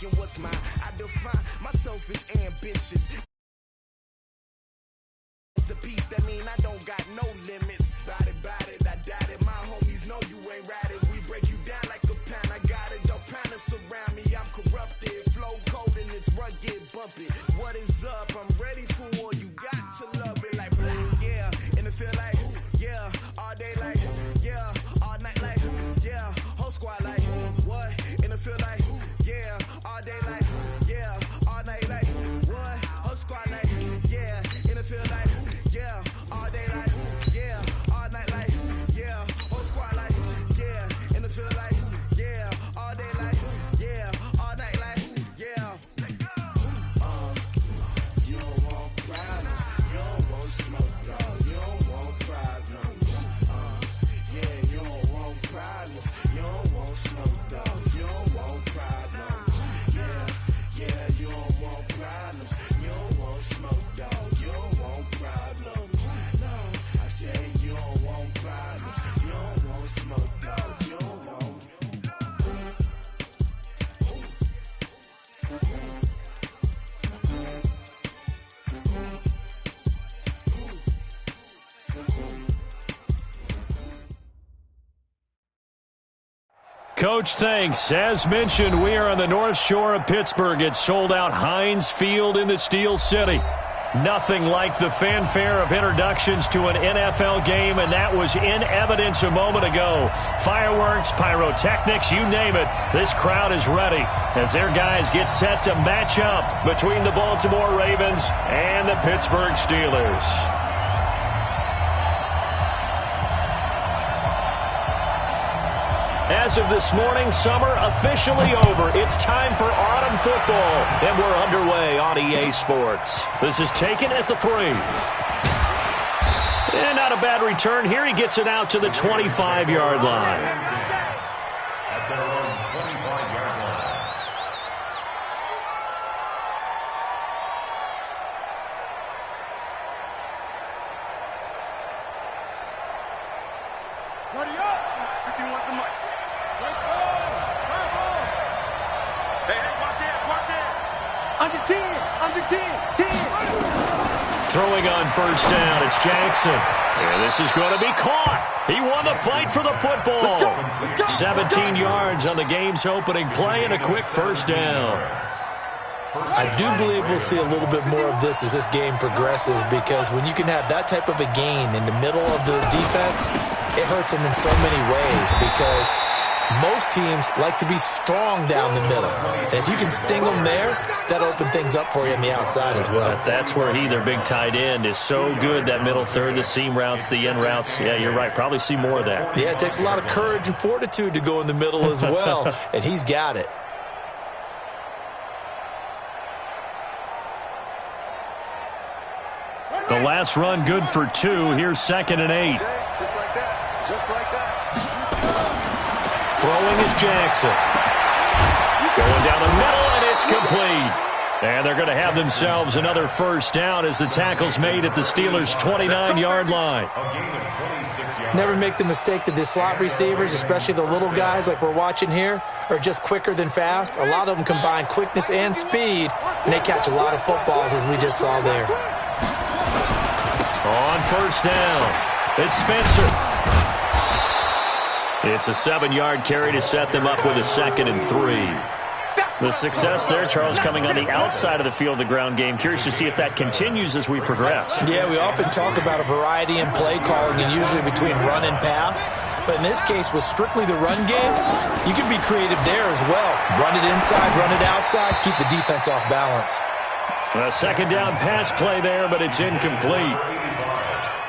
taking what's mine. I define myself as ambitious. The peace that mean I don't got no limits. Bout it, I doubt it. My homies know you ain't ratted. We break you down like a pound. I got it, don't panic surround me. I'm corrupted, flow cold and it's rugged, bumpy. What is up? I'm ready for war. You got to love it like blah, yeah. And it feel like yeah, all day like yeah, all night like yeah, whole squad like what? And it feel like yeah, all day like yeah, all night like what? Whole squad like yeah, and it feel like yeah, all day like yeah, all night like yeah, whole squad like yeah, and it feel like yeah, all day like yeah, all night like yeah. You don't want problems, you don't want smoke, no, you don't want problems. Yeah, you don't want problems, you don't want smoke, dog, you don't want problems. Yeah, you don't want problems, you don't want smoke, dog, you don't want problems. No, I said you don't want problems, you don't want smoke, dog, you don't want. Coach, thanks. As mentioned, we are on the North Shore of Pittsburgh. It's sold out Heinz Field in the Steel City. Nothing like the fanfare of introductions to an NFL game, and that was in evidence a moment ago. Fireworks, pyrotechnics, you name it. This crowd is ready as their guys get set to match up between the Baltimore Ravens and the Pittsburgh Steelers. As of this morning, summer officially over. It's time for autumn football, and we're underway on EA Sports. This is taken at the 3. And not a bad return here. He gets it out to the 25-yard line. Throwing on first down, it's Jackson. And this is going to be caught. He won the fight for the football. 17 yards on the game's opening play and a quick first down. I do believe we'll see a little bit more of this as this game progresses, because when you can have that type of a gain in the middle of the defense, it hurts them in so many ways, because most teams like to be strong down the middle. And if you can sting them there, that'll open things up for you on the outside as well. But that's where their big tight end, is so good, that middle third, the seam routes, the end routes. Yeah, you're right. Probably see more of that. Yeah, it takes a lot of courage and fortitude to go in the middle as well, and he's got it. The last run good for 2. Here's 2nd and 8. Just like that. Just like that. Throwing is Jackson. Going down the middle, and it's complete. And they're going to have themselves another first down as the tackle's made at the Steelers' 29-yard line. Never make the mistake that the slot receivers, especially the little guys like we're watching here, are just quicker than fast. A lot of them combine quickness and speed, and they catch a lot of footballs, as we just saw there. On first down, it's Spencer. It's a 7-yard carry to set them up with a 2nd and 3. The success there, Charles, coming on the outside of the field, the ground game. Curious to see if that continues as we progress. Yeah, we often talk about a variety in play calling, and usually between run and pass. But in this case, with strictly the run game, you can be creative there as well. Run it inside, run it outside, keep the defense off balance. A 2nd down pass play there, but it's incomplete.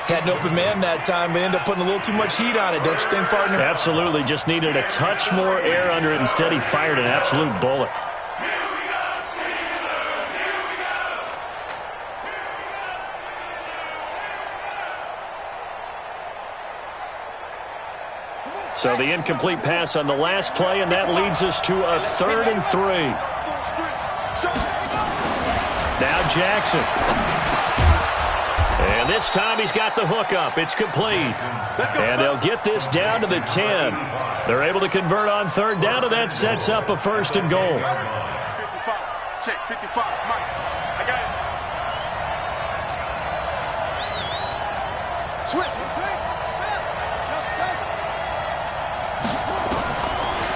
Had an open man that time, but ended up putting a little too much heat on it, don't you think, partner? Absolutely. Just needed a touch more air under it. Instead, he fired an absolute bullet. So the incomplete pass on the last play, and that leads us to a 3rd and 3. Now Jackson. And this time he's got the hook up. It's complete. And they'll get this down to the 10. They're able to convert on 3rd down, and that sets up a 1st and goal. check, 55, Mike. I got it. Switch.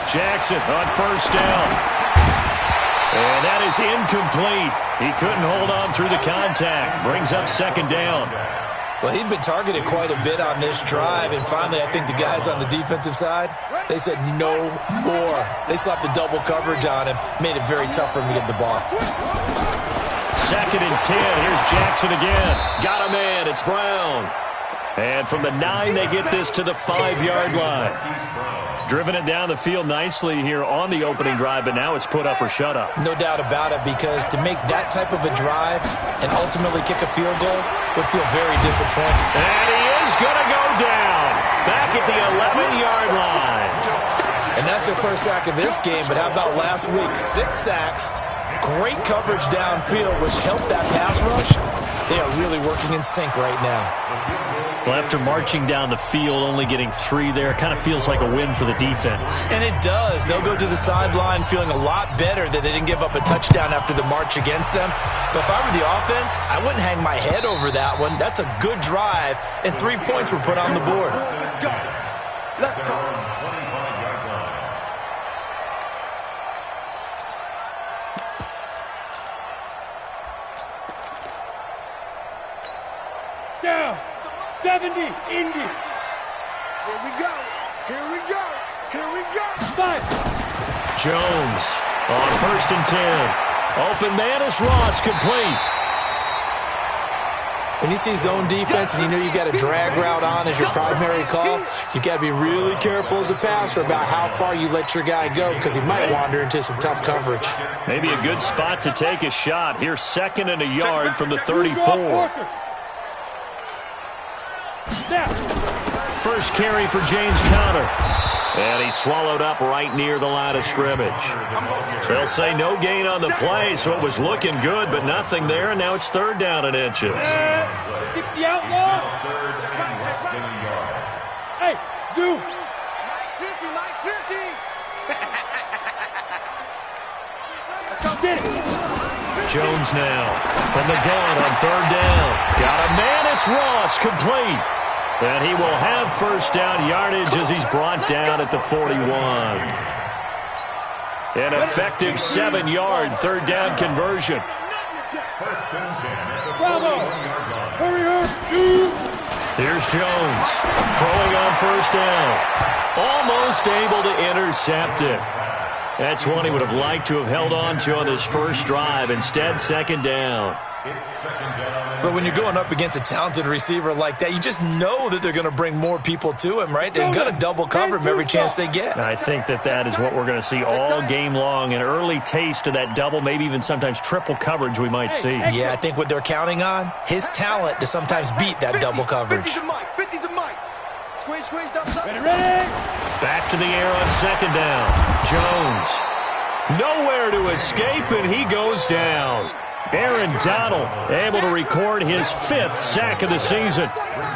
Jackson on first down. And that is incomplete. He couldn't hold on through the contact. Brings up second down. Well, he'd been targeted quite a bit on this drive, and finally I think the guys on the defensive side, they said no more. They slapped the double coverage on him, made it very tough for him to get the ball. Second and 10. Here's Jackson again. Got a man. It's Brown. And from the 9, they get this to the 5-yard line. Driven it down the field nicely here on the opening drive, but now it's put up or shut up. No doubt about it, because to make that type of a drive and ultimately kick a field goal would feel very disappointing. And he is going to go down back at the 11-yard line. And that's their first sack of this game, but how about last week? 6 sacks, great coverage downfield, which helped that pass rush. They are really working in sync right now. Well, after marching down the field, only getting 3 there, kind of feels like a win for the defense. And it does. They'll go to the sideline feeling a lot better that they didn't give up a touchdown after the march against them. But if I were the offense, I wouldn't hang my head over that one. That's a good drive, and 3 points were put on the board. Let's go. Let's go. Down. 70, Indy. Here we go. Here we go. Here we go. 5. Jones on first and 10. Open man is Ross, complete. When you see zone defense and you know you got a drag route on as your primary call, you got to be really careful as a passer about how far you let your guy go, because he might wander into some tough coverage. Maybe a good spot to take a shot. Here's 2nd and a yard from the 34. First carry for James Conner. And he swallowed up right near the line of scrimmage. They'll say no gain on the play, so it was looking good, but nothing there, and now it's 3rd down and inches. 60 outlaw. Hey, Zoo. Mike 50. Let's go get it. Jones now from the gun on 3rd down. Got a man, it's Ross, complete. And he will have first down yardage as he's brought down at the 41. An effective 7-yard 3rd down conversion. Bravo. Hurry up, Zoo. Here's Jones throwing on first down. Almost able to intercept it. That's one he would have liked to have held on to on this first drive. Instead, 2nd down. But when you're going up against a talented receiver like that, you just know that they're going to bring more people to him, right? They're going to double cover him every chance they get. I think that is what we're going to see all game long. An early taste of that double, maybe even sometimes triple coverage we might see. Yeah, I think what they're counting on, his talent to sometimes beat that double coverage. 50 to Mike. 50 to Mike. Squeeze, Ready, ready. Back to the air on 2nd down. Jones. Nowhere to escape, and he goes down. Aaron Donald able to record his 5th sack of the season.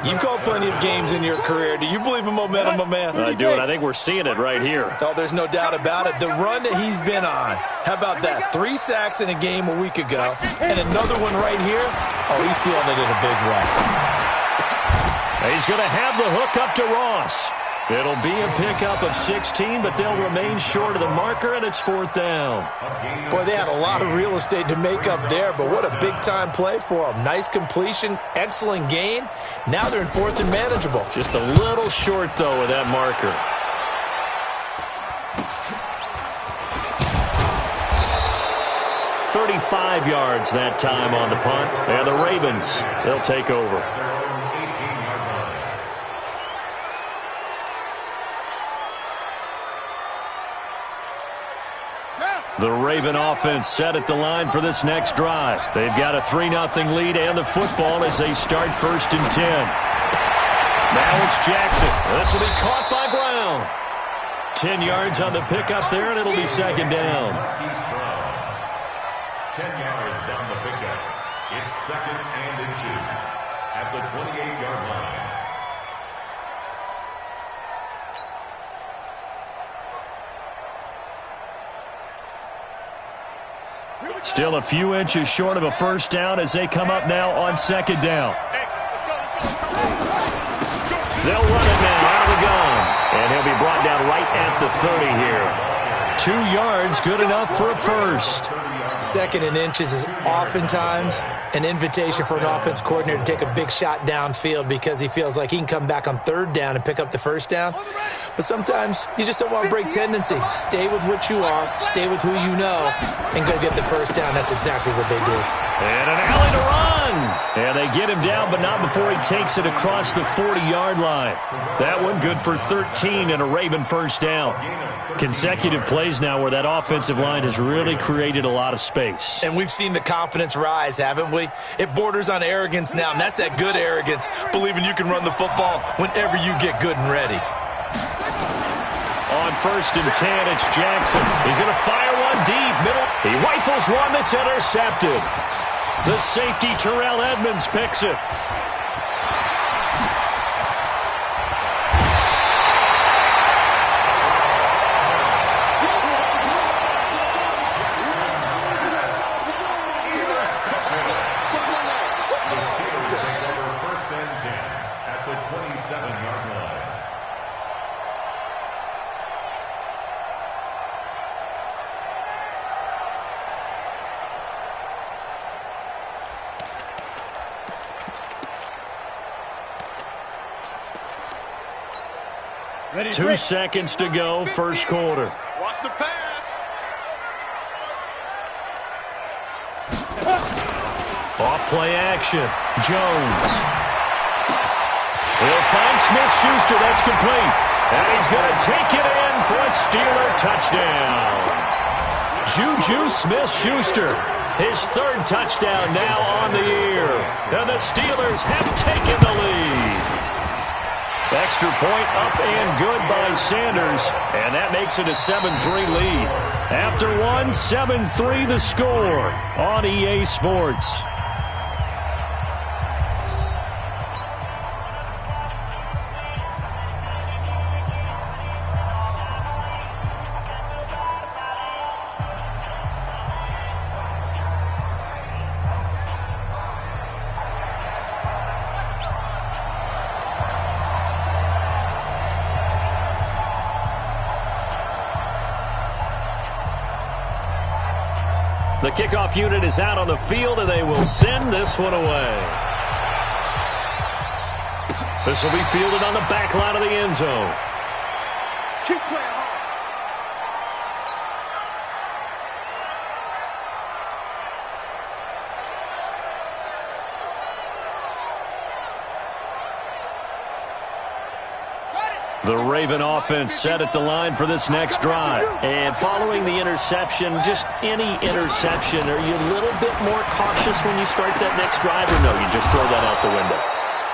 You've called plenty of games in your career. Do you believe in momentum, my man? I do, and I think we're seeing it right here. Oh, there's no doubt about it. The run that he's been on. How about that? 3 sacks in a game a week ago, and another one right here. Oh, he's feeling it in a big way. He's going to have the hook up to Ross. It'll be a pickup of 16, but they'll remain short of the marker, and it's 4th down. Boy, they had a lot of real estate to make up there, but what a big-time play for them. Nice completion, excellent gain. Now they're in 4th and manageable. Just a little short, though, of that marker. "35 yards that time on the punt, and the Ravens, they'll take over. The Raven offense set at the line for this next drive. They've got a 3-0 lead and the football as they start 1st and 10. Now it's Jackson. This will be caught by Brown. 10 yards on the pickup there, and it'll be 2nd down. 10 yards on the pickup. It's 2nd and inches at the 28-yard line. Still a few inches short of a first down as they come up now on second down. They'll run it now out of the gun. And he'll be brought down right at the 30 here. 2 yards, good enough for a first. Second and inches is oftentimes an invitation for an offense coordinator to take a big shot downfield because he feels like he can come back on third down and pick up the first down. But sometimes you just don't want to break tendency. Stay with what you are, stay with who you know, and go get the first down. That's exactly what they did. And an alley to run. And they get him down, but not before he takes it across the 40-yard line. That one good for 13 and a Raven first down. Consecutive plays now where that offensive line has really created a lot of space. And we've seen the confidence rise, haven't we? It borders on arrogance now, and that's that good arrogance, believing you can run the football whenever you get good and ready. On first and 10, it's Jackson. He's going to fire one deep middle. He rifles one that's intercepted. The safety, Terrell Edmonds, picks it. Ready, 2 seconds to go, first quarter. Watch the pass. Off play action. Jones. He'll find Smith-Schuster. That's complete. And he's going to take it in for a Steeler touchdown. Juju Smith-Schuster. His third touchdown now on the year. And the Steelers have taken the lead. Extra point up and good by Sanders. And that makes it a 7-3 lead. After one, 7-3 the score on EA Sports. The kickoff unit is out on the field, and they will send this one away. This will be fielded on the back line of the end zone. Keep playing hard. The Raven offense set at the line for this next drive. And following the interception, just any interception, are you a little bit more cautious when you start that next drive, or no, you just throw that out the window?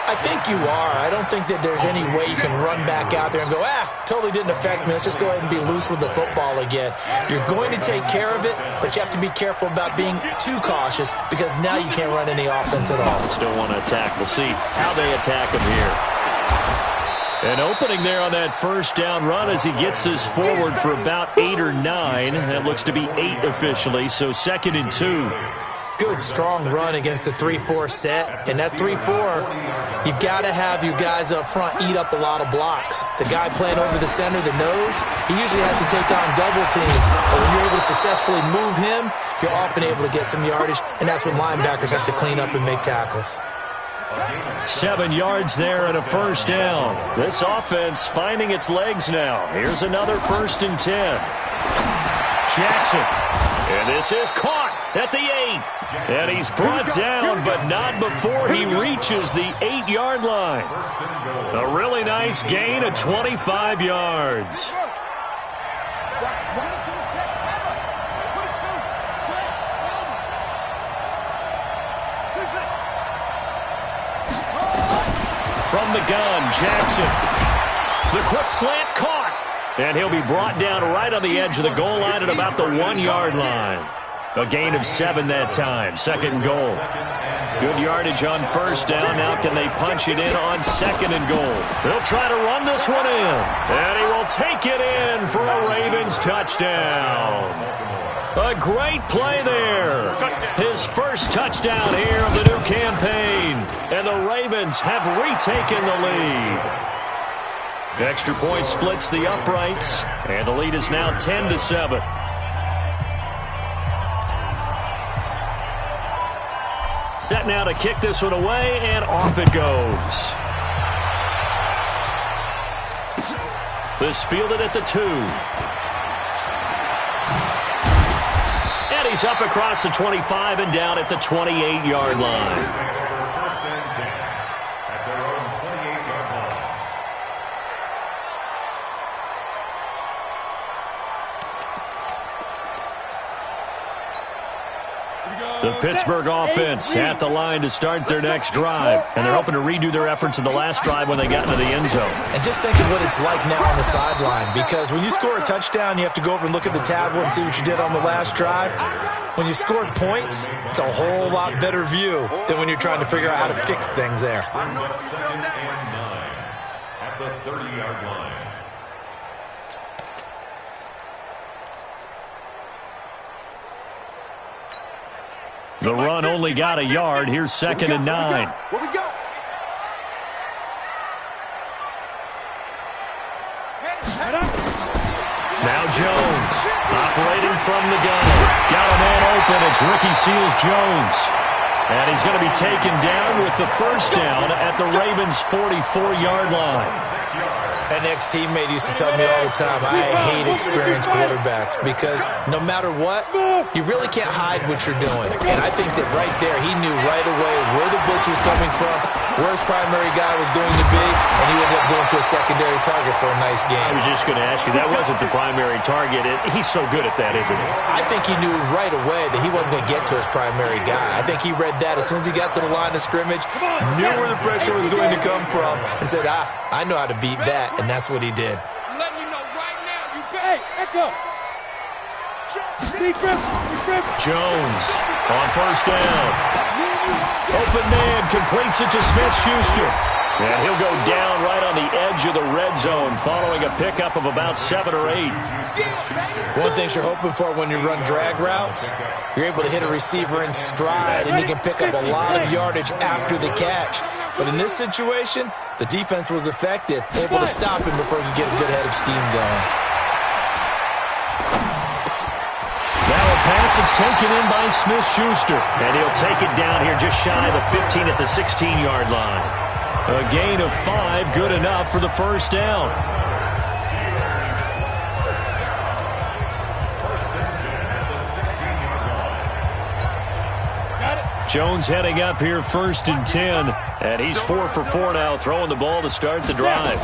I think you are. I don't think that there's any way you can run back out there and go, totally didn't affect me. Let's just go ahead and be loose with the football again. You're going to take care of it, but you have to be careful about being too cautious because now you can't run any offense at all. Still want to attack. We'll see how they attack him here. An opening there on that first down run as he gets us forward for about 8 or 9. That looks to be 8 officially, so 2nd and 2. Good, strong run against the 3-4 set. And that 3-4, you've got to have your guys up front eat up a lot of blocks. The guy playing over the center, the nose, he usually has to take on double teams. But when you're able to successfully move him, you're often able to get some yardage, and that's when linebackers have to clean up and make tackles. 7 yards there and a first down. This offense finding its legs now. Here's another 1st and 10. Jackson. And this is caught at the 8. And he's brought down, but not before he reaches the 8-yard line. A really nice gain of 25 yards. From the gun, Jackson. The quick slant caught. And he'll be brought down right on the edge of the goal line at about the 1-yard line. A gain of 7 that time. 2nd and goal. Good yardage on first down. Now can they punch it in on 2nd and goal? They'll try to run this one in. And he will take it in for a Ravens touchdown. A great play there. His first touchdown here of the new campaign. And the Ravens have retaken the lead. Extra point splits the uprights. And the lead is now 10-7. Set now to kick this one away, and off it goes. This fielded at the 2. And he's up across the 25 and down at the 28-yard line. First and 10 at their own 28-yard line. The Pittsburgh offense at the line to start their next drive. And they're hoping to redo their efforts in the last drive when they got into the end zone. And just think of what it's like now on the sideline, because when you score a touchdown, you have to go over and look at the tablet and see what you did on the last drive. When you scored points, it's a whole lot better view than when you're trying to figure out how to fix things there. Brings up 2nd and 9 at the 30-yard line. The run only got a yard. Here's 2nd and 9. Where we go? Now Jones, operating from the gun. Got a man open. It's Ricky Seals-Jones. And he's going to be taken down with the first down at the Ravens' 44-yard line. An ex-teammate used to tell me all the time, I hate experienced quarterbacks because no matter what, you really can't hide what you're doing. And I think that right there, he knew right away where the blitz was coming from, where his primary guy was going to be, and he ended up going to a secondary target for a nice game. I was just going to ask you, that wasn't the primary target. He's so good at that, isn't he? I think he knew right away that he wasn't going to get to his primary guy. I think he read that as soon as he got to the line of scrimmage, knew where the pressure was going to come from, and said, I know how to beat that. And that's what he did. I'm letting you know right now. You hey, echo. Defense. Jones on first down. Open man completes it to Smith-Schuster. And he'll go down right on the edge of the red zone following a pickup of about 7 or 8. One thing you're hoping for when you run drag routes, you're able to hit a receiver in stride, and he can pick up a lot of yardage after the catch. But in this situation, the defense was effective, able to stop him before he could get a good head of steam going. Now a pass that's taken in by Smith-Schuster. And he'll take it down here just shy of the 15 at the 16-yard line. A gain of 5, good enough for the first down. Jones heading up here 1st and 10. And he's 4 for 4 now, throwing the ball to start the drive.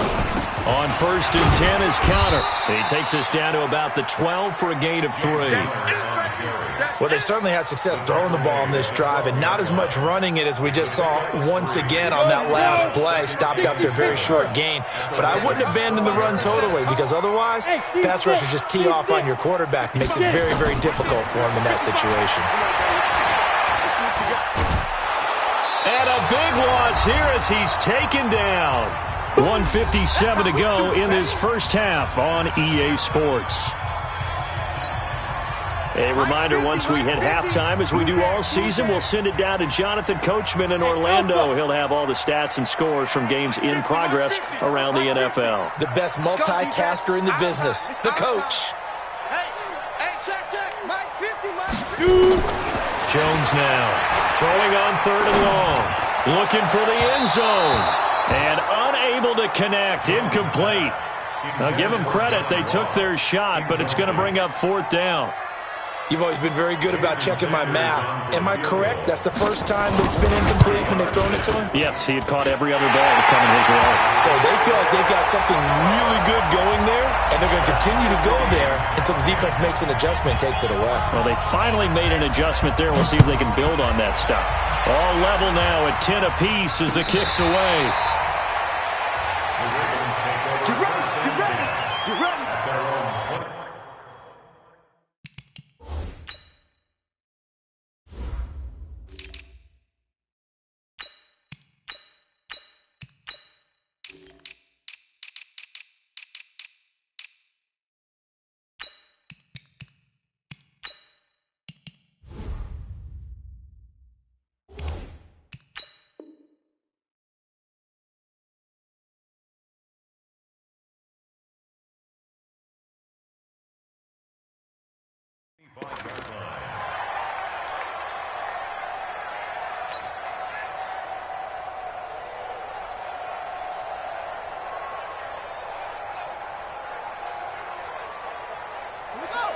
On 1st and 10 is Counter. And he takes us down to about the 12 for a gain of 3. Well, they certainly had success throwing the ball on this drive, and not as much running it as we just saw once again on that last play. Stopped after a very short gain. But I wouldn't abandon the run totally, because otherwise, pass rushers just tee off on your quarterback. Makes it very, very difficult for him in that situation. And a big loss here as he's taken down. 1:57 to go in this first half on EA Sports. A reminder, once we hit halftime, as we do all season, we'll send it down to Jonathan Coachman in Orlando. He'll have all the stats and scores from games in progress around the NFL. The best multitasker in the business, the coach. Hey, check. Mike 50, Mike 50. Jones now throwing on 3rd and long. Looking for the end zone. And unable to connect. Incomplete. Now give them credit. They took their shot, but it's going to bring up 4th down. You've always been very good about checking my math. Am I correct? That's the first time that it's been incomplete when they've thrown it to him? Yes, he had caught every other ball to come in his way. So they feel like they've got something really good going there, and they're going to continue to go there until the defense makes an adjustment and takes it away. Well, they finally made an adjustment there. We'll see if they can build on that stop. All level now at 10 apiece as the kick's away. Get ready. At their own 20.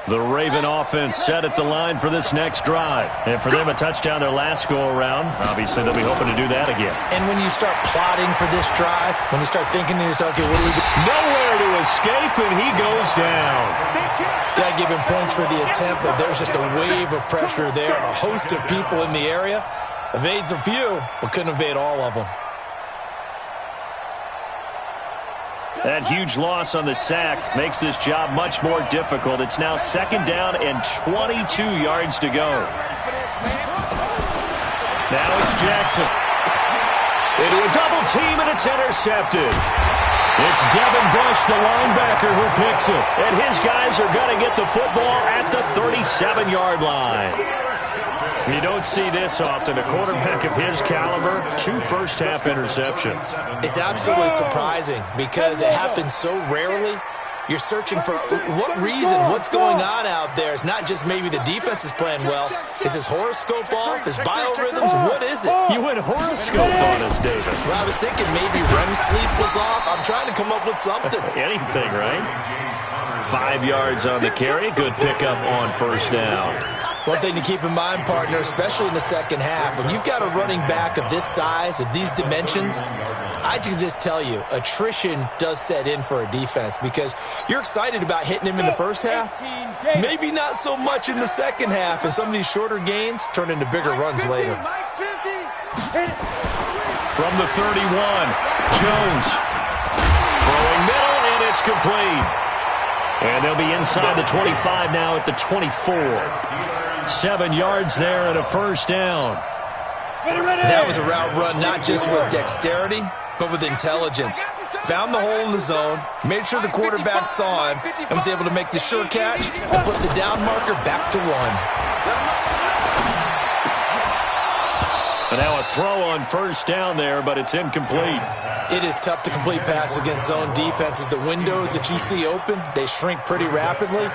The Raven offense set at the line for this next drive. And for them, a touchdown their last go-around. Obviously, they'll be hoping to do that again. And when you start plotting for this drive, when you start thinking to yourself, okay, what do we do? Nowhere to escape, and he goes down. Got to give him points for the attempt, but there's just a wave of pressure there. A host of people in the area. Evades a few, but couldn't evade all of them. That huge loss on the sack makes this job much more difficult. It's now 2nd down and 22 yards to go. Now it's Jackson. Into a double team, and it's intercepted. It's Devin Bush, the linebacker, who picks it. And his guys are going to get the football at the 37-yard line. You don't see this often. A quarterback of his caliber, 2 first-half interceptions. It's absolutely surprising because it happens so rarely. You're searching for what reason, what's going on out there. It's not just maybe the defense is playing well. Is his horoscope off? His biorhythms? What is it? You went horoscope on us, David. Well, I was thinking maybe REM sleep was off. I'm trying to come up with something. Anything, right? 5 yards on the carry. Good pickup on first down. One thing to keep in mind, partner, especially in the second half, when you've got a running back of this size, of these dimensions, I can just tell you, attrition does set in for a defense because you're excited about hitting him in the first half. Maybe not so much in the second half, and some of these shorter gains turn into bigger runs later. From the 31, Jones. Throwing middle, and it's complete. And they'll be inside the 25 now at the 24. 7 yards there and a first down. That was a route run not just with dexterity, but with intelligence. Found the hole in the zone, made sure the quarterback saw him, and was able to make the sure catch and flip the down marker back to 1. And now a throw on first down there, but it's incomplete. It is tough to complete passes against zone defenses. The windows that you see open, they shrink pretty rapidly.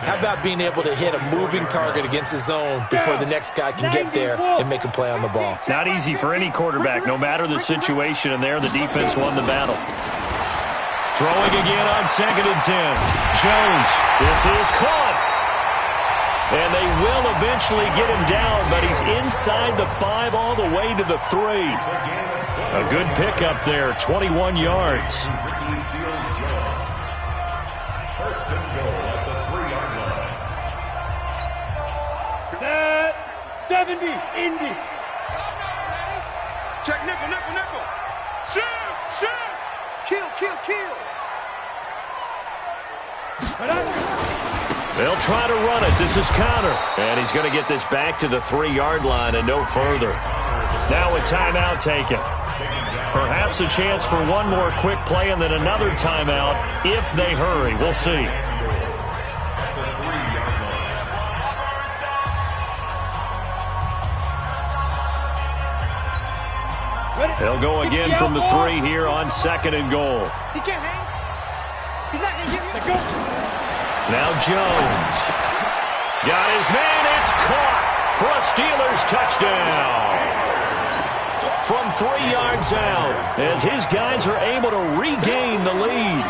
How about being able to hit a moving target against a zone before the next guy can get there and make a play on the ball? Not easy for any quarterback, no matter the situation, and there the defense won the battle. Throwing again on 2nd and 10. Jones, this is caught. And they will eventually get him down, but he's inside the 5 all the way to the 3. A good pickup there, 21 yards. First and goal at the 3-yard line. Set 70, Indy. Check nickel, nickel, nickel. Shoot, shoot. Kill, kill, kill. They'll try to run it. This is Connor. And he's going to get this back to the 3-yard line and no further. Now a timeout taken. Perhaps a chance for one more quick play and then another timeout if they hurry. We'll see. They'll go again from the 3 here on 2nd and goal. He can't hang. He's not going to get it. Now Jones. Got his man. It's caught for a Steelers touchdown. From 3 yards out, as his guys are able to regain the lead.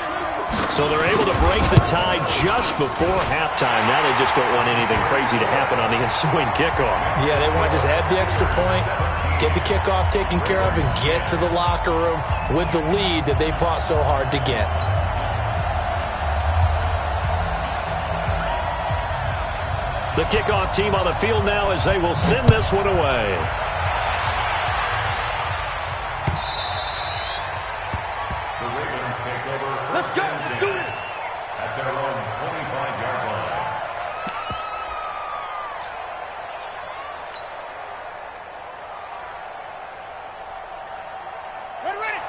So they're able to break the tie just before halftime. Now they just don't want anything crazy to happen on the ensuing kickoff. Yeah, they want to just add the extra point, get the kickoff taken care of, and get to the locker room with the lead that they fought so hard to get. The kickoff team on the field now as they will send this one away. Let's go. Let's do it. At their own 25-yard line.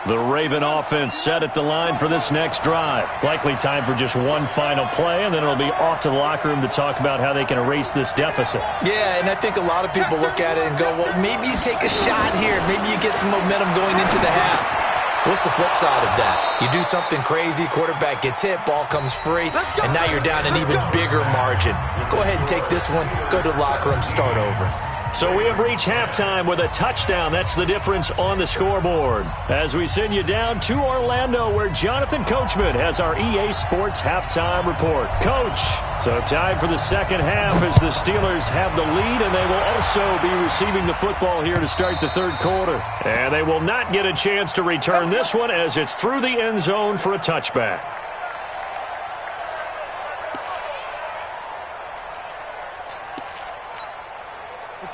The Raven offense set at the line for this next drive. Likely time for just one final play, and then it'll be off to the locker room to talk about how they can erase this deficit. Yeah, and I think a lot of people look at it and go, well, maybe you take a shot here. Maybe you get some momentum going into the half. What's the flip side of that? You do something crazy, quarterback gets hit, ball comes free, and now you're down an even bigger margin. Go ahead and take this one, go to the locker room, start over. So we have reached halftime with a touchdown. That's the difference on the scoreboard. As we send you down to Orlando, where Jonathan Coachman has our EA Sports halftime report. Coach, so time for the second half as the Steelers have the lead, and they will also be receiving the football here to start the third quarter. And they will not get a chance to return this one as it's through the end zone for a touchback.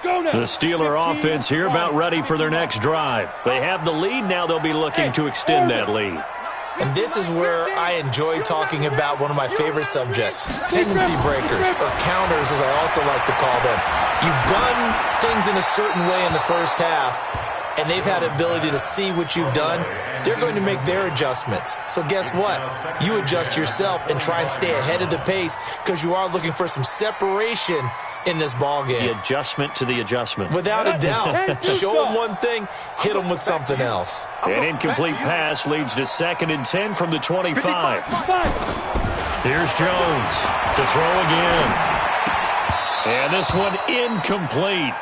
The Steeler offense here about ready for their next drive. They have the lead. Now they'll be looking to extend that lead. And this is where I enjoy talking about one of my favorite subjects, tendency breakers, or counters as I also like to call them. You've done things in a certain way in the first half, and they've had the ability to see what you've done. They're going to make their adjustments. So guess what? You adjust yourself and try and stay ahead of the pace because you are looking for some separation in this ball game. The adjustment to the adjustment. Without a doubt. Show them one thing, hit them with something else. An incomplete pass leads to 2nd and 10 from the 25. Here's Jones to throw again. And this one incomplete.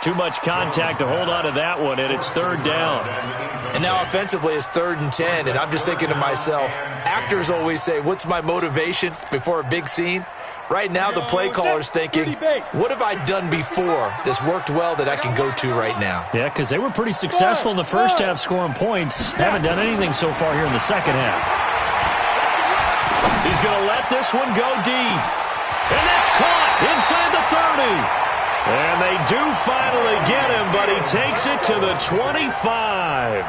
Too much contact to hold on to that one, and it's 3rd down. And now offensively it's 3rd and 10, and I'm just thinking to myself, actors always say, what's my motivation before a big scene? Right now the play caller's thinking, what have I done before that's worked well that I can go to right now? Yeah, because they were pretty successful in the first half scoring points. Haven't done anything so far here in the second half. He's going to let this one go deep. And that's caught inside the 30. And they do finally get him, but he takes it to the 25.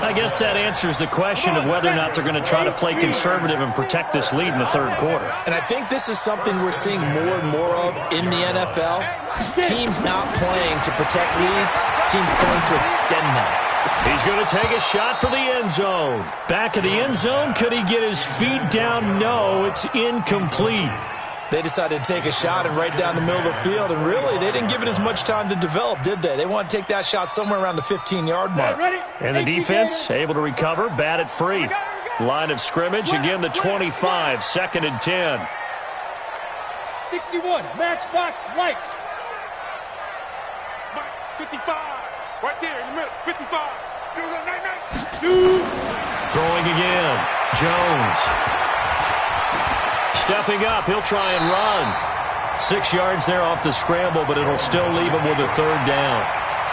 I guess that answers the question of whether or not they're going to try to play conservative and protect this lead in the third quarter. And I think this is something we're seeing more and more of in the NFL. Teams not playing to protect leads, teams playing to extend them. He's going to take a shot for the end zone. Back of the end zone, could he get his feet down? No, it's incomplete. They decided to take a shot and right down the middle of the field, and really, they didn't give it as much time to develop, did they? They want to take that shot somewhere around the 15-yard mark. And the defense able to recover, bat it free. Line of scrimmage, again the 25, 2nd and 10. 61, matchbox light. 55, right there in the middle, 55. Shoot. Throwing again, Jones. Stepping up, he'll try and run. 6 yards there off the scramble, but it'll still leave him with a 3rd down.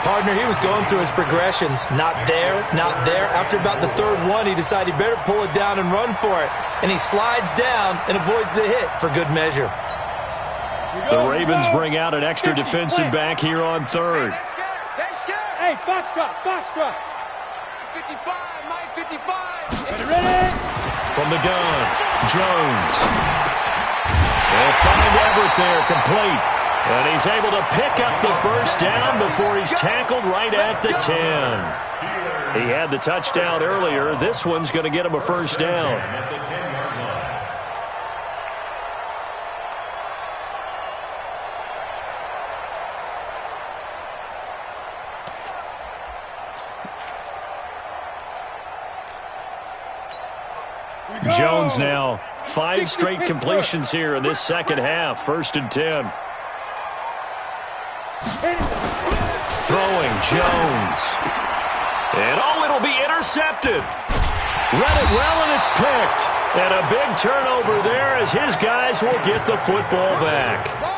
Partner, he was going through his progressions. Not there, not there. After about the 3rd one, he decided he better pull it down and run for it. And he slides down and avoids the hit for good measure. The Ravens bring out an extra defensive back here on 3rd. Hey, foxtrot, foxtrot. 55, Mike, 55. Ready? From the gun, Jones. They'll find Everett there, complete. And he's able to pick up the 1st down before he's tackled right at the 10. He had the touchdown earlier. This one's going to get him a 1st down. Jones now 5 straight completions here in this second half. 1st and 10. Throwing Jones. And it'll be intercepted. Read it well, and it's picked. And a big turnover there as his guys will get the football back.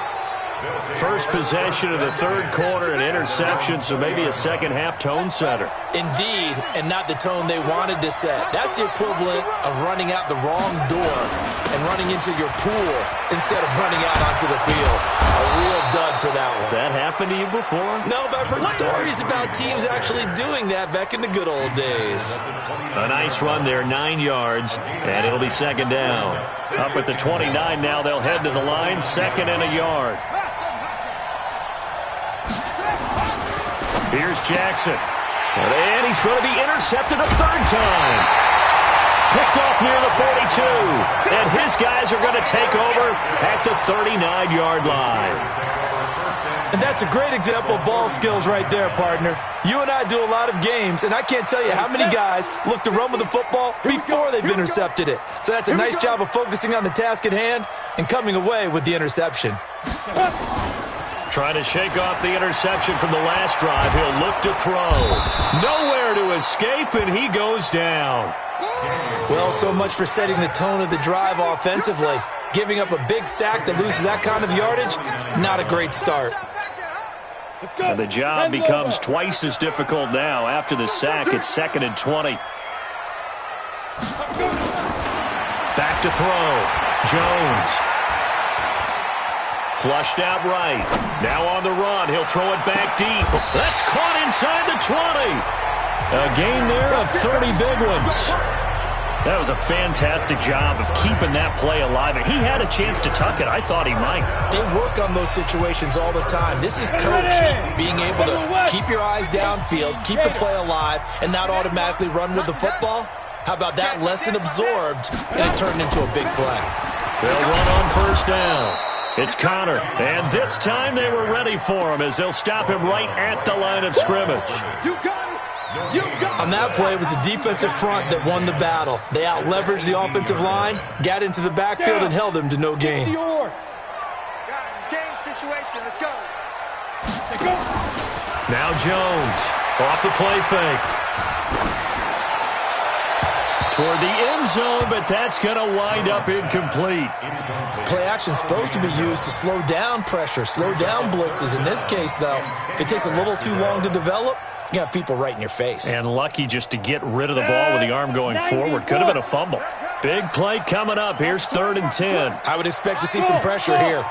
First possession of the third quarter, an interception, so maybe a second half tone setter. Indeed, and not the tone they wanted to set. That's the equivalent of running out the wrong door and running into your pool instead of running out onto the field. A real dud for that one. Has that happened to you before? No, but I've heard stories about teams actually doing that back in the good old days. A nice run there, 9 yards, and it'll be second down. Up at the 29 now, they'll head to the line, 2nd and a yard. Here's Jackson. And he's going to be intercepted a 3rd time. Picked off near the 42. And his guys are going to take over at the 39-yard line. And that's a great example of ball skills right there, partner. You and I do a lot of games, and I can't tell you how many guys look to run with the football before they've intercepted it. So that's a nice job of focusing on the task at hand and coming away with the interception. Trying to shake off the interception from the last drive. He'll look to throw. Nowhere to escape, and he goes down. Well, so much for setting the tone of the drive offensively. Giving up a big sack that loses that kind of yardage, not a great start. And the job becomes twice as difficult now. After the sack, it's 2nd and 20. Back to throw. Jones. Flushed out right. Now on the run. He'll throw it back deep. That's caught inside the 20. A gain there of 30 big ones. That was a fantastic job of keeping that play alive. And he had a chance to tuck it. I thought he might. They work on those situations all the time. This is coached. Being able to keep your eyes downfield, keep the play alive, and not automatically run with the football. How about that lesson absorbed, and it turned into a big play. They'll run on first down. It's Connor, and this time they were ready for him as they'll stop him right at the line of scrimmage. You got it. You got it. On that play, it was the defensive front that won the battle. They out-leveraged the offensive line, got into the backfield, and held him to no gain. Yours. Guys, game situation. Let's go. Now Jones, off the play fake. Toward the end zone, but that's going to wind up incomplete. Play action is supposed to be used to slow down pressure, slow down blitzes. In this case, though, if it takes a little too long to develop, you got people right in your face. And lucky just to get rid of the ball with the arm going forward. Could have been a fumble. Big play coming up. Here's 3rd and 10. I would expect to see some pressure here.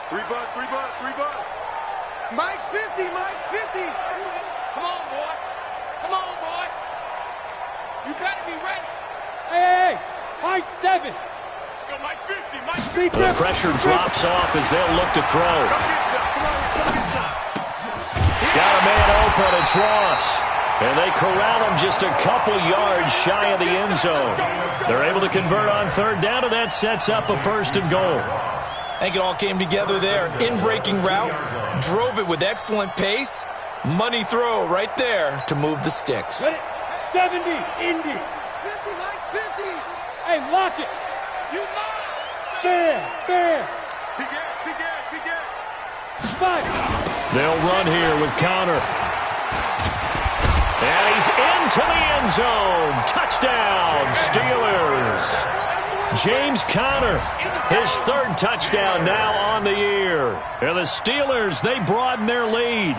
3 butt. Mike's 50. Mike's 50. Come on, boy. Come on, boy. You better be ready. Hey, Mike 7. Yo, Mike 50. Mike 50. The pressure drops off as they'll look to throw. Got a man open. It's Ross. And they corral him just a couple yards shy of the end zone. They're able to convert on 3rd down, and that sets up a 1st and goal. I think it all came together there. In-breaking route, drove it with excellent pace. Money throw right there to move the sticks. 70, Indy. 50. Mike's 50. Hey, lock it. You mine. Fair. Big Ed. 5. They'll run here with Connor. And he's into the end zone. Touchdown, Steelers. James Conner, his 3rd touchdown now on the year. And the Steelers, they broaden their lead.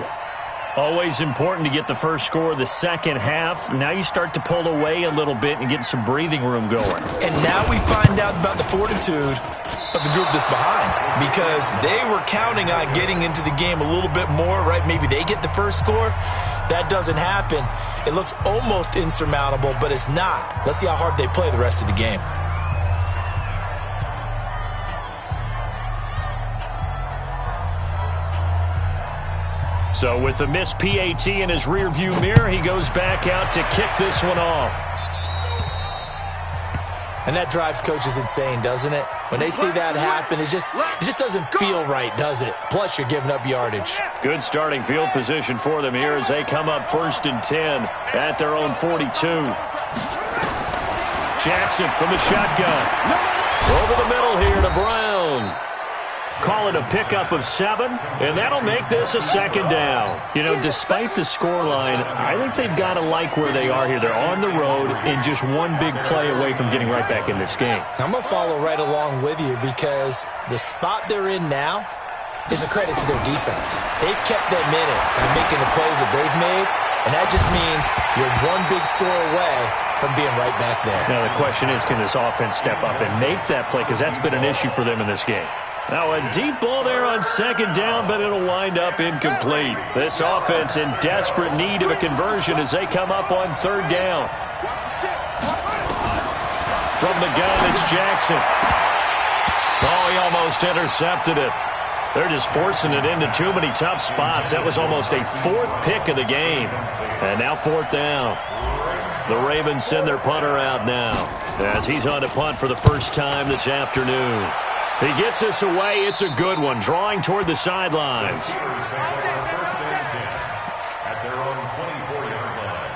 Always important to get the first score of the second half. Now you start to pull away a little bit and get some breathing room going. And now we find out about the fortitude of the group that's behind, because they were counting on getting into the game a little bit more, right? Maybe they get the first score. That doesn't happen. It looks almost insurmountable, but it's not. Let's see how hard they play the rest of the game. So with the missed PAT in his rearview mirror, he goes back out to kick this one off. And that drives coaches insane, doesn't it? When they see that happen, it just doesn't feel right, does it? Plus, you're giving up yardage. Good starting field position for them here as they come up 1st and 10 at their own 42. Jackson from the shotgun. Over the middle here to Brown. Call it a pickup of 7, and that'll make this a 2nd down. You know, despite the scoreline, I think they've got to like where they are here. They're on the road and just one big play away from getting right back in this game. I'm going to follow right along with you, because the spot they're in now is a credit to their defense. They've kept them in it by making the plays that they've made, and that just means you're one big score away from being right back there. Now the question is, can this offense step up and make that play, because that's been an issue for them in this game. Now a deep ball there on 2nd down, but it'll wind up incomplete. This offense in desperate need of a conversion as they come up on 3rd down. From the gun, it's Jackson. Oh, he almost intercepted it. They're just forcing it into too many tough spots. That was almost a 4th pick of the game. And now 4th down. The Ravens send their punter out now as he's on to punt for the first time this afternoon. He gets this away. It's a good one, drawing toward the sidelines. At their own 24-yard line.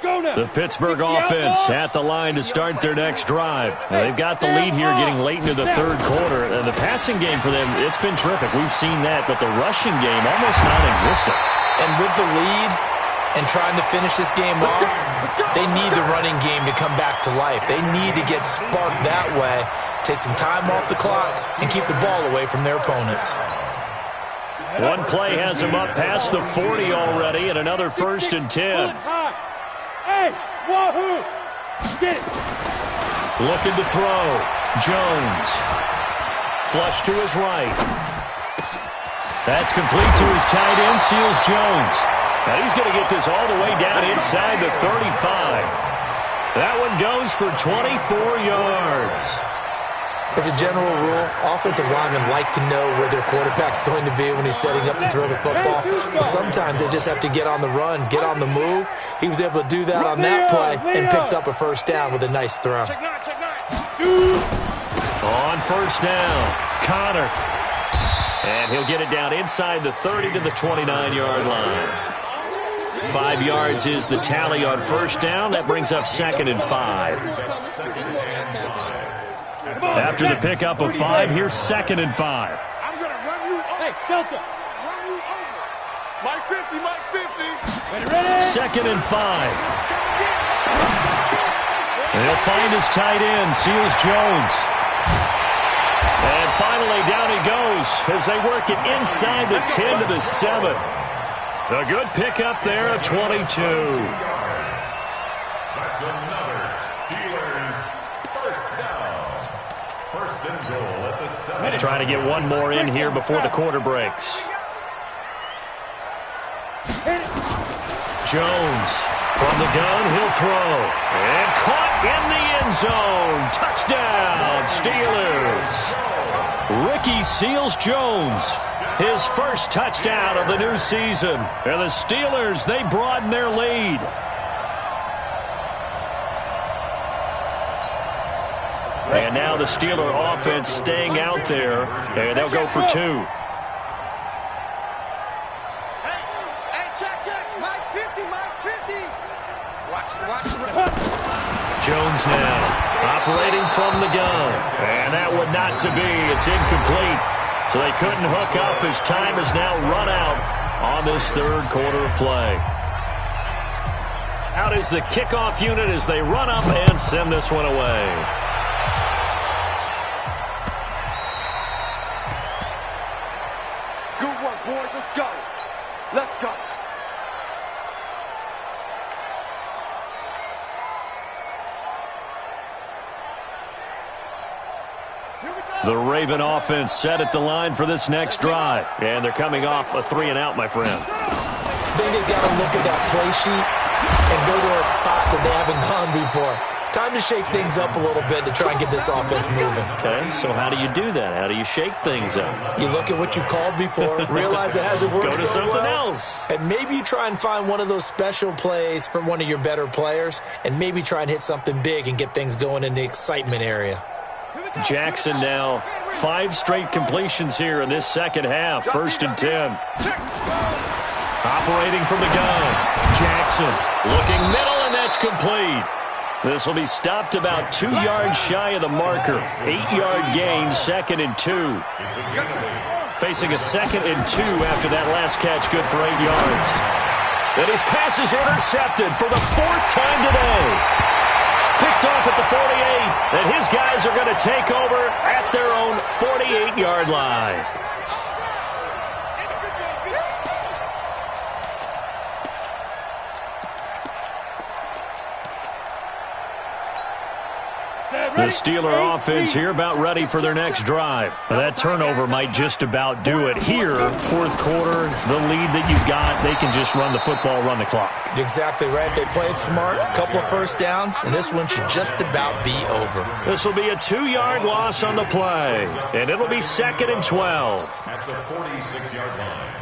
The Pittsburgh offense at the line to start their next drive. Now, they've got the lead here getting late into the third quarter. The passing game for them, it's been terrific. We've seen that, but the rushing game almost non-existent. And with the lead and trying to finish this game off, they need the running game to come back to life. They need to get sparked that way, take some time off the clock, and keep the ball away from their opponents. One play has him up past the 40 already, and another 1st and 10. Hey, wahoo! Get it! Looking to throw. Jones. Flush to his right. That's complete to his tight end, Seals Jones. Now he's going to get this all the way down inside the 35. That one goes for 24 yards. As a general rule, offensive linemen like to know where their quarterback's going to be when he's setting up to throw the football. But sometimes they just have to get on the run, get on the move. He was able to do that on that play and picks up a first down with a nice throw. On first down, Connor. And he'll get it down inside the 30 to the 29-yard line. 5 yards is the tally on first down. That brings up 2nd and 5. After the pickup of 5, here's 2nd and 5. I'm going to run you over. Hey, Delta. Run you over. Mike 50, Mike 50. Ready? 2nd and 5. And he'll find his tight end, Seals Jones. And finally, down he goes as they work it inside the 10 to the 7. A good pickup there, a 22. That's another Steelers first down. First and goal at the 7. Trying to get one more in here before the quarter breaks. Jones from the gun, he'll throw. And caught in the end zone. Touchdown, Steelers. Ricky Seals Jones, his first touchdown of the new season. And the Steelers, they broaden their lead. And now the Steeler offense staying out there, and they'll go for 2. Hey, check. Mike 50, Mike 50. Watch. Jones now operating from the gun. And that one not to be. It's incomplete. So they couldn't hook up as time has now run out on this third quarter of play. Out is the kickoff unit as they run up and send this one away. Good work, boys. Let's go. Let's go. The Raven offense set at the line for this next drive. And they're coming off a 3-and-out, my friend. I think they've got to look at that play sheet and go to a spot that they haven't gone before. Time to shake things up a little bit to try and get this offense moving. Okay, so how do you do that? How do you shake things up? You look at what you've called before, realize it hasn't worked Go to so something well, else. and maybe you try and find one of those special plays from one of your better players, and maybe try and hit something big and get things going in the excitement area. Jackson now 5 straight completions here in this second half. 1st and 10. Operating from the gun. Jackson looking middle, and that's complete. This will be stopped about 2 yards shy of the marker. 8-yard gain, 2nd and 2. Facing a 2nd and 2 after that last catch, good for 8 yards. And his pass is intercepted for the 4th time today. Picked off at the 48, and his guys are going to take over at their own 48-yard line. The Steeler offense here about ready for their next drive. That turnover might just about do it here. 4th quarter, the lead that you've got, they can just run the football, run the clock. Exactly right. They played smart, a couple of first downs, and this one should just about be over. This will be a 2-yard loss on the play, and it'll be 2nd and 12. At the 46-yard line.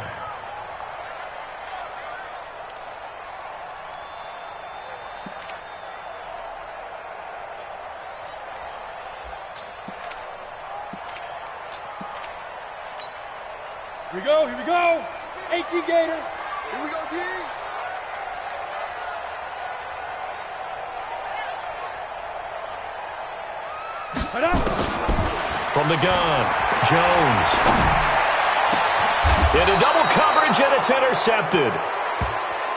Here we go. 18 Gator. Here we go, D. From the gun, Jones. Into double coverage, and it's intercepted.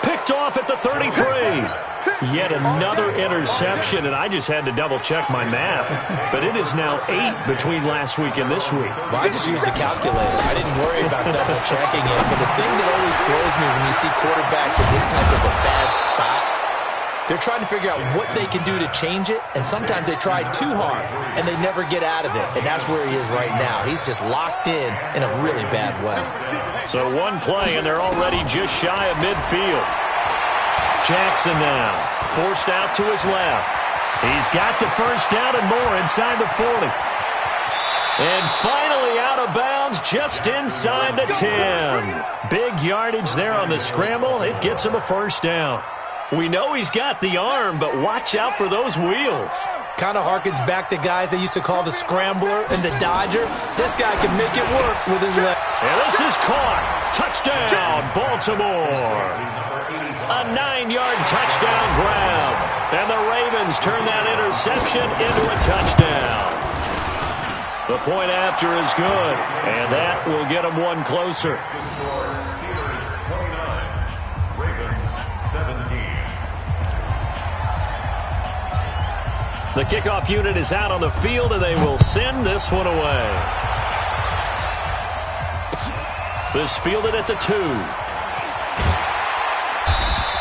Picked off at the 33. Yet another interception, and I just had to double-check my math. But it is now 8 between last week and this week. Well, I just used a calculator. I didn't worry about double-checking it. But the thing that always throws me when you see quarterbacks in this type of a bad spot, they're trying to figure out what they can do to change it, and sometimes they try too hard, and they never get out of it. And that's where he is right now. He's just locked in a really bad way. So one play, and they're already just shy of midfield. Jackson now, forced out to his left. He's got the first down and more inside the 40. And finally out of bounds just inside the 10. Big yardage there on the scramble. It gets him a first down. We know he's got the arm, but watch out for those wheels. Kind of harkens back to guys they used to call the scrambler and the dodger. This guy can make it work with his left. And this is caught. Touchdown, Baltimore. A 9-yard touchdown grab. And the Ravens turn that interception into a touchdown. The point after is good, and that will get them one closer. Steelers 29, Ravens 17. The kickoff unit is out on the field, and they will send this one away. This fielded at the 2.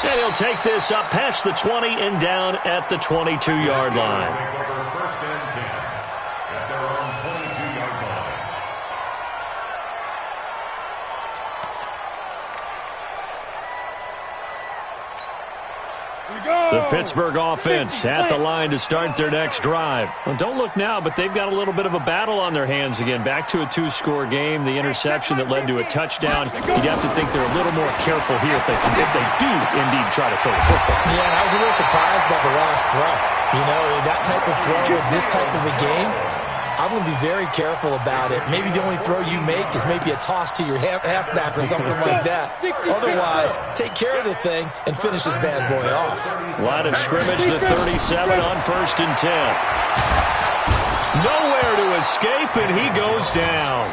And he'll take this up past the 20 and down at the 22-yard line. First and 10 at their own 22-yard line. The Pittsburgh offense at the line to start their next drive. Well, don't look now, but they've got a little bit of a battle on their hands again. Back to a 2-score game. The interception that led to a touchdown. You'd have to think they're a little more careful here if they do indeed try to throw the football. Yeah, and I was a little surprised by the last throw. You know, that type of throw with this type of a game, I'm going to be very careful about it. Maybe the only throw you make is maybe a toss to your halfback or something like that. Otherwise, take care of the thing and finish this bad boy off. Line of scrimmage, the 37 on 1st and 10. Nowhere to escape, and he goes down.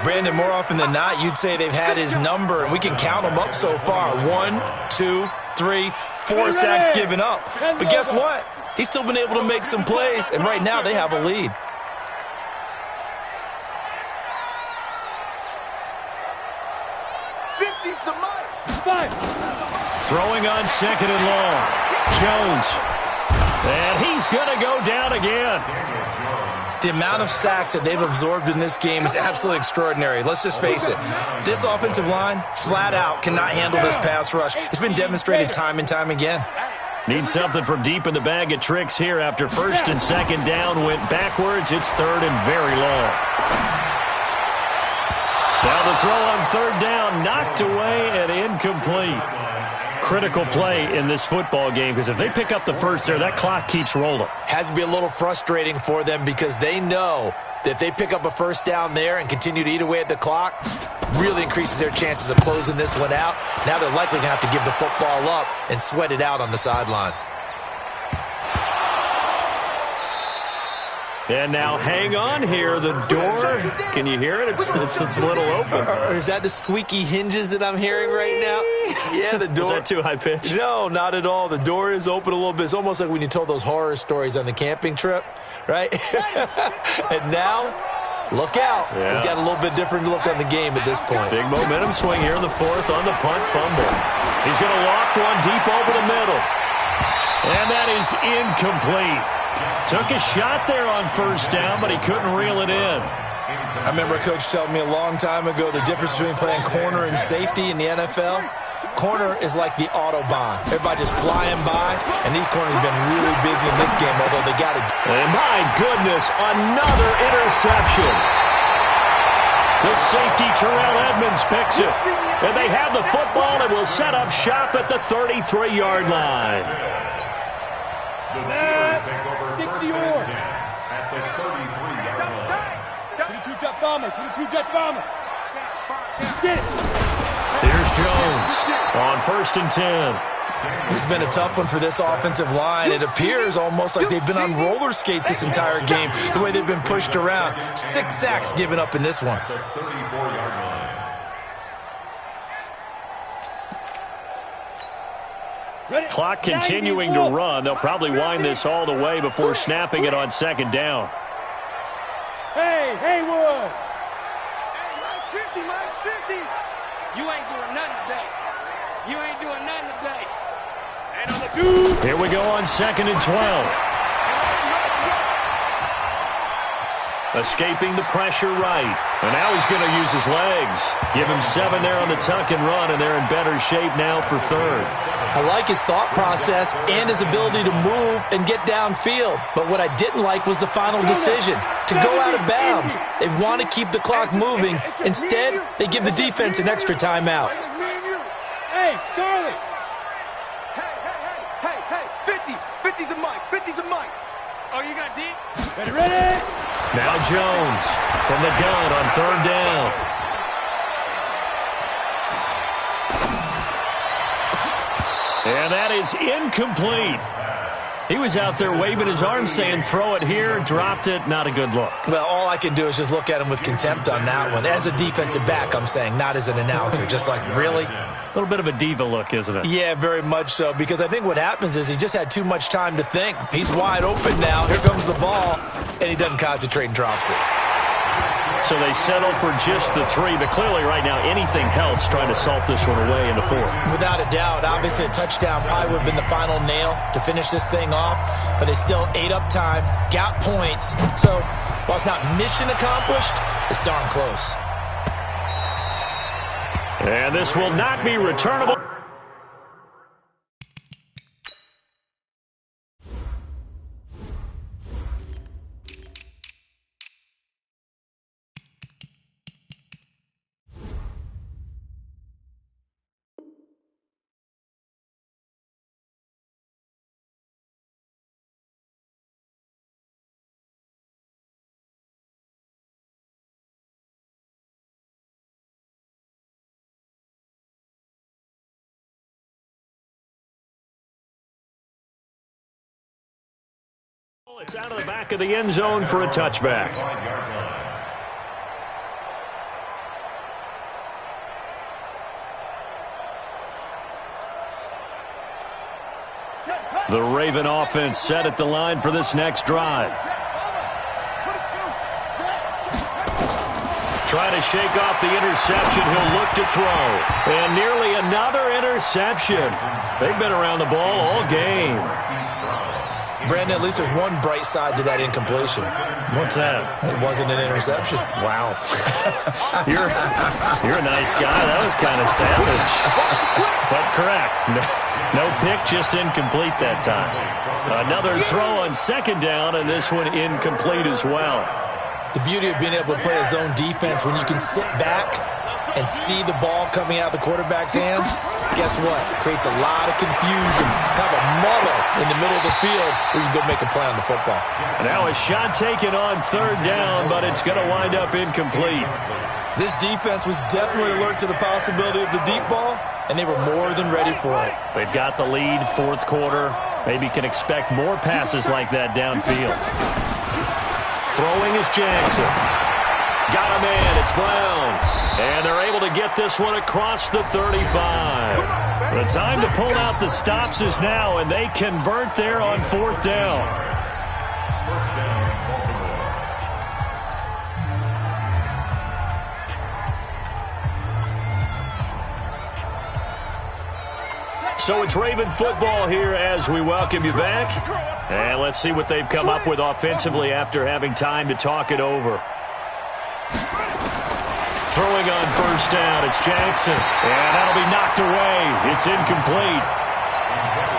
Brandon, more often than not, you'd say they've had his number, and we can count them up so far. 1, 2, 3, 4 sacks given up. But guess what? He's still been able to make some plays, and right now they have a lead. Throwing on 2nd and long. Jones. And he's going to go down again. The amount of sacks that they've absorbed in this game is absolutely extraordinary. Let's just face it. This offensive line, flat out, cannot handle this pass rush. It's been demonstrated time and time again. Need something from deep in the bag of tricks here after 1st and 2nd down went backwards. It's 3rd and very long. Now the throw on 3rd down, knocked away and incomplete. Critical play in this football game because if they pick up the first there, that clock keeps rolling. Has to be a little frustrating for them because they know that if they pick up a first down there and continue to eat away at the clock, really increases their chances of closing this one out. Now they're likely going to have to give the football up and sweat it out on the sideline. And now hang on here. The door, can you hear it? It's a little open. Is that the squeaky hinges that I'm hearing right now? Yeah, the door. Is that too high pitch? No, not at all. The door is open a little bit. It's almost like when you told those horror stories on the camping trip, right? And now, look out. Yeah. We've got a little bit different look on the game at this point. Big momentum swing here in the 4th on the punt fumble. He's going to loft one deep over the middle. And that is incomplete. Took a shot there on 1st down, but he couldn't reel it in. I remember a coach telling me a long time ago the difference between playing corner and safety in the NFL. Corner is like the Autobahn. Everybody just flying by, and these corners have been really busy in this game, although they got it. And my goodness, another interception. The safety, Terrell Edmonds, picks it. And they have the football and will set up shop at the 33-yard line. The Steelers take over 1st and 10 at the 33-yard line. 22 jet bomber, 22 jet bomber. Get it. Here's Jones on 1st and 10. This has been a tough one for this offensive line. It appears almost like they've been on roller skates this entire game, the way they've been pushed around. 6 sacks given up in this one. The 34-yard line. Clock continuing to run. They'll probably wind this all the way before snapping it on second down. Hey, Haywood! Hey, Mike's 50, Mike's 50. You ain't doing nothing today. You ain't doing nothing today. And on the 2. Here we go on second and 12. Escaping the pressure right. And now he's going to use his legs. Give him 7 there on the tuck and run, and they're in better shape now for third. I like his thought process and his ability to move and get downfield. But what I didn't like was the final decision, to go out of bounds. They want to keep the clock moving. Instead, they give the defense an extra timeout. Hey, Charlie! Hey, 50 to Mike, 50 to Mike. Oh, you got deep? Ready? Now Jones from the gun on third down. And that is incomplete. He was out there waving his arms saying, throw it here, dropped it, not a good look. Well, all I can do is just look at him with contempt on that one. As a defensive back, I'm saying, not as an announcer. Just like, really? A little bit of a diva look, isn't it? Yeah, very much so, because I think what happens is he just had too much time to think. He's wide open now. Here comes the ball, and he doesn't concentrate and drops it. So they settle for just the 3, but clearly right now anything helps trying to salt this one away in the 4. Without a doubt, obviously a touchdown probably would have been the final nail to finish this thing off, but they still ate up time, got points. So while it's not mission accomplished, it's darn close. And this will not be returnable. It's out of the back of the end zone for a touchback. The Raven offense set at the line for this next drive. Trying to shake off the interception. He'll look to throw. And nearly another interception. They've been around the ball all game. Brandon, at least there's one bright side to that incompletion. What's that? It wasn't an interception. Wow. You're a nice guy. That was kind of savage. But correct. No pick, just incomplete that time. Another throw on second down, and this one incomplete as well. The beauty of being able to play a zone defense when you can sit back and see the ball coming out of the quarterback's hands, guess what? It creates a lot of confusion, kind of a muddle in the middle of the field where you can go make a play on the football. Now a shot taken on third down, but it's going to wind up incomplete. This defense was definitely alert to the possibility of the deep ball, and they were more than ready for it. They've got the lead, fourth quarter. Maybe can expect more passes like that downfield. Throwing is Jackson. Got him in. It's Brown. And they're able to get this one across the 35. The time to pull out the stops is now, and they convert there on fourth down. First down, Baltimore. So it's Raven football here as we welcome you back. And let's see what they've come up with offensively after having time to talk it over. Throwing on first down, it's Jackson. And that'll be knocked away. It's incomplete.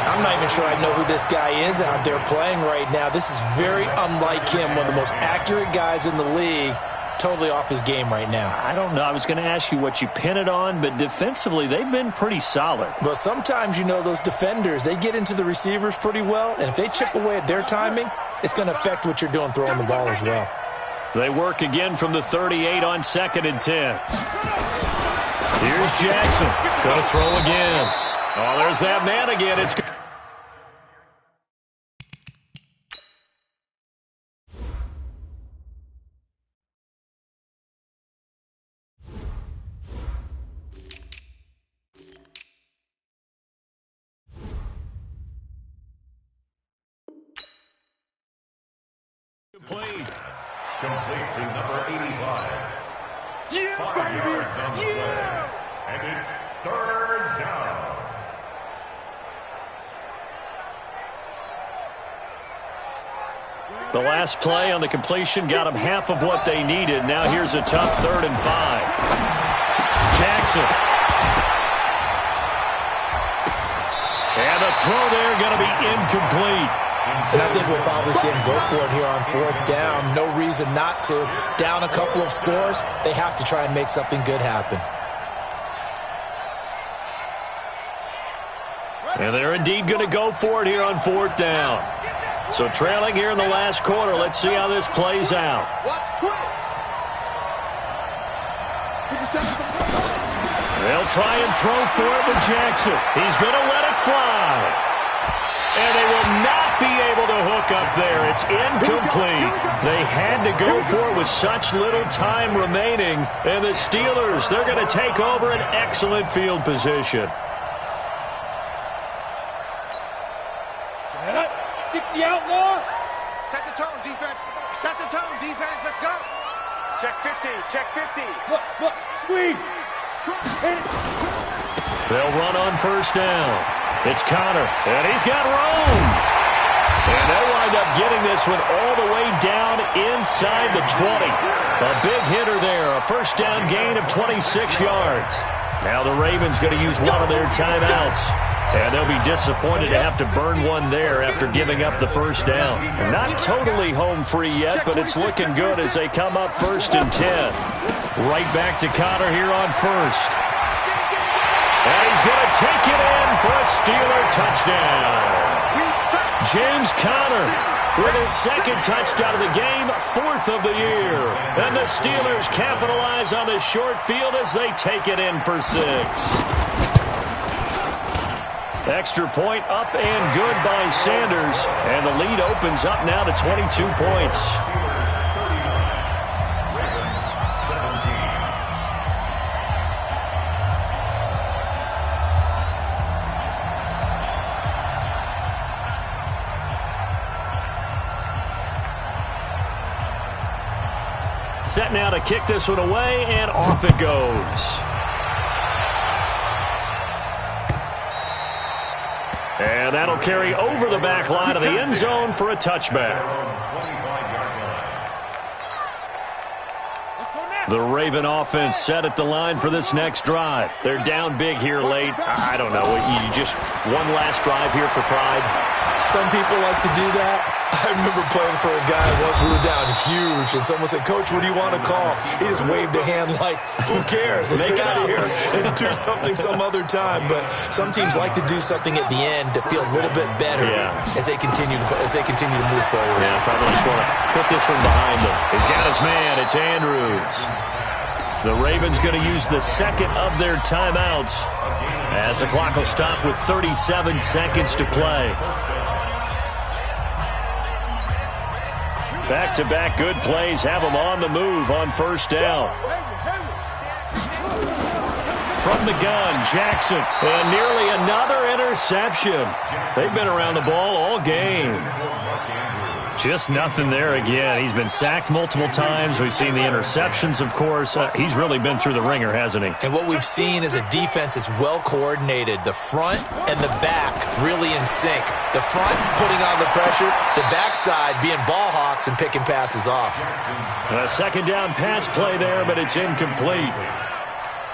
I'm not even sure I know who this guy is out there playing right now. This is very unlike him, one of the most accurate guys in the league. Totally off his game right now. I don't know. I was going to ask you what you pin it on, but defensively, they've been pretty solid. But sometimes, you know, those defenders, they get into the receivers pretty well, and if they chip away at their timing, it's going to affect what you're doing throwing the ball as well. They work again from the 38 on second and 10. Here's Jackson. Going to throw again. Oh, there's that man again. It's Complete to number 85. Yeah, 5 baby. yards on the play. And it's third down. the last play on the completion got them half of what they needed. Now here's a tough 3rd and 5. Jackson. And the throw there going to be incomplete. And I think we'll probably see him go for it here on 4th down. No reason not to. Down a couple of scores, they have to try and make something good happen. And they're indeed going to go for it here on 4th down. So trailing here in the last quarter. Let's see how this plays out. Watch twins. 50 seconds. They'll try and throw for it with Jackson. He's going to let it fly. And they will not be able to hook up there. It's incomplete. They had to go for it with such little time remaining. And the Steelers, they're going to take over an excellent field position. 60 outlaw. Set the tone, defense. Set the tone, defense. Let's go. Check 50. Check 50. Look. Squeeze. Hit it. They'll run on 1st down. It's Connor, and he's got room. And they'll wind up getting this one all the way down inside the 20. A big hitter there, a 1st down gain of 26 yards. Now the Ravens going to use one of their timeouts. And they'll be disappointed to have to burn one there after giving up the 1st down. Not totally home free yet, but it's looking good as they come up 1st and 10. Right back to Connor here on 1st. And he's going to take it in for a Steeler touchdown. James Conner with his 2nd touchdown of the game, 4th of the year. And the Steelers capitalize on the short field as they take it in for 6. Extra point up and good by Sanders. And the lead opens up now to 22 points. Set now to kick this one away, and off it goes. And that'll carry over the back line of the end zone for a touchback. The Raven offense set at the line for this next drive. They're down big here late. I don't know. You just one last drive here for pride. Some people like to do that. I remember playing for a guy once. We were down huge, and someone said, "Coach, what do you want to call?" He just waved a hand like, "Who cares? Let's get out of here and do something some other time." But some teams like to do something at the end to feel a little bit better as they continue to move forward. Yeah, probably just want to put this one behind them. He's got his man. It's Andrews. The Ravens going to use the 2nd of their timeouts as the clock will stop with 37 seconds to play. Back-to-back good plays have them on the move on 1st down. From the gun, Jackson, and nearly another interception. They've been around the ball all game. Just nothing there again. He's been sacked multiple times. We've seen the interceptions, of course. He's really been through the ringer, hasn't he? And what we've seen is a defense that's well coordinated. The front and the back really in sync. The front putting on the pressure, the backside being ball hawks and picking passes off. A 2nd down pass play there, but it's incomplete.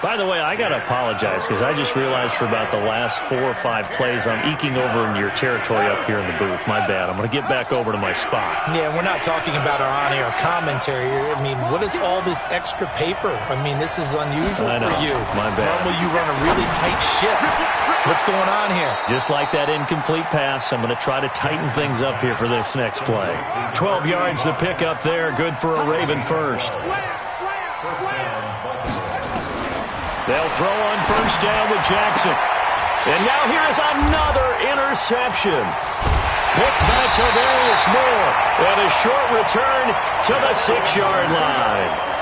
By the way, I got to apologize because I just realized for about the last 4 or 5 plays I'm eking over into your territory up here in the booth. My bad. I'm going to get back over to my spot. Yeah, we're not talking about our on-air commentary. I mean, what is all this extra paper? I mean, this is unusual for you. My bad. Normally you run a really tight ship. What's going on here? Just like that incomplete pass, I'm going to try to tighten things up here for this next play. 12 yards to pick up there. Good for a Raven first. They'll throw on 1st down with Jackson. And now here is another interception. Picked by Tavarius Moore. And a short return to the 6-yard line.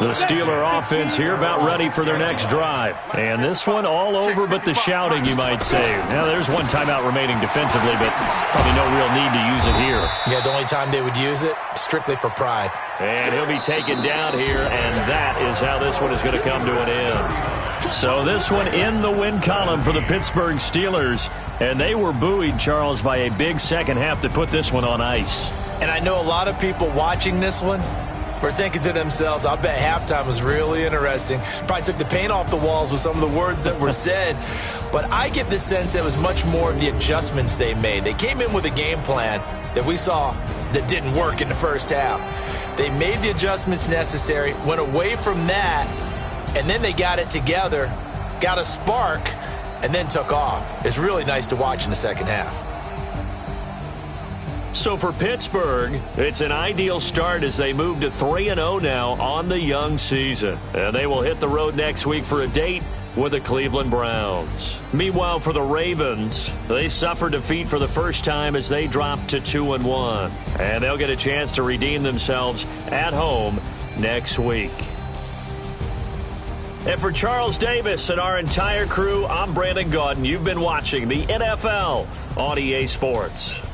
The Steeler offense here about ready for their next drive. And this one all over but the shouting, you might say. Now, there's one timeout remaining defensively, but probably no real need to use it here. Yeah, the only time they would use it, strictly for pride. And he'll be taken down here, and that is how this one is going to come to an end. So this one in the win column for the Pittsburgh Steelers. And they were buoyed, Charles, by a big second half to put this one on ice. And I know a lot of people watching this one were thinking to themselves, I bet halftime was really interesting. Probably took the paint off the walls with some of the words that were said. But I get the sense it was much more of the adjustments they made. They came in with a game plan that we saw that didn't work in the first half. They made the adjustments necessary, went away from that, and then they got it together, got a spark, and then took off. It's really nice to watch in the second half. So for Pittsburgh, it's an ideal start as they move to 3-0 now on the young season. And they will hit the road next week for a date with the Cleveland Browns. Meanwhile, for the Ravens, they suffered defeat for the first time as they dropped to 2-1. And they'll get a chance to redeem themselves at home next week. And for Charles Davis and our entire crew, I'm Brandon Gaudin. You've been watching the NFL on EA Sports.